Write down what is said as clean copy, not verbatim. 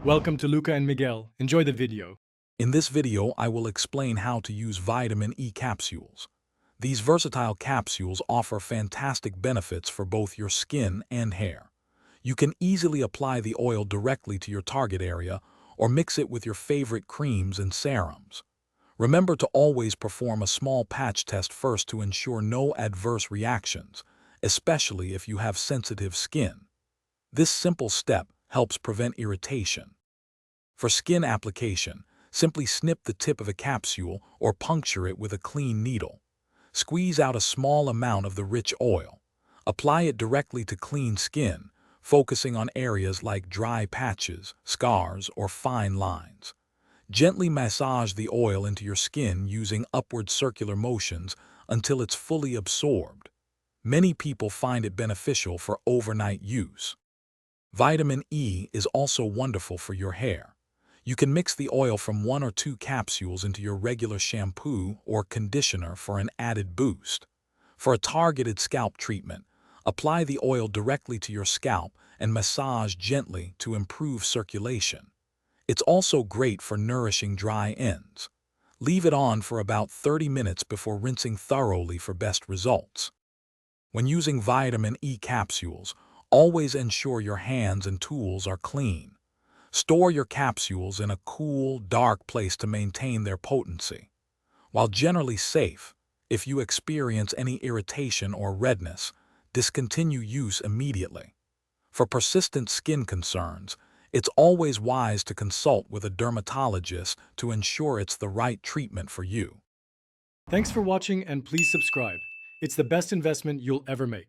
Welcome to Luca and Miguel. Enjoy the video. In this video, I will explain how to use vitamin E capsules. These versatile capsules offer fantastic benefits for both your skin and hair. You can easily apply the oil directly to your target area or mix it with your favorite creams and serums. Remember to always perform a small patch test first to ensure no adverse reactions, especially if you have sensitive skin. This simple step helps prevent irritation. For skin application, simply snip the tip of a capsule or puncture it with a clean needle. Squeeze out a small amount of the rich oil. Apply it directly to clean skin, focusing on areas like dry patches, scars, or fine lines. Gently massage the oil into your skin using upward circular motions until it's fully absorbed. Many people find it beneficial for overnight use. Vitamin E is also wonderful for your hair. You can mix the oil from 1 or 2 capsules into your regular shampoo or conditioner for an added boost. For a targeted scalp treatment, apply the oil directly to your scalp and massage gently to improve circulation. It's also great for nourishing dry ends. Leave it on for about 30 minutes before rinsing thoroughly for best results. When using vitamin E capsules, always ensure your hands and tools are clean. Store your capsules in a cool, dark place to maintain their potency. While generally safe, if you experience any irritation or redness, discontinue use immediately. For persistent skin concerns, it's always wise to consult with a dermatologist to ensure it's the right treatment for you. Thanks for watching and please subscribe. It's the best investment you'll ever make.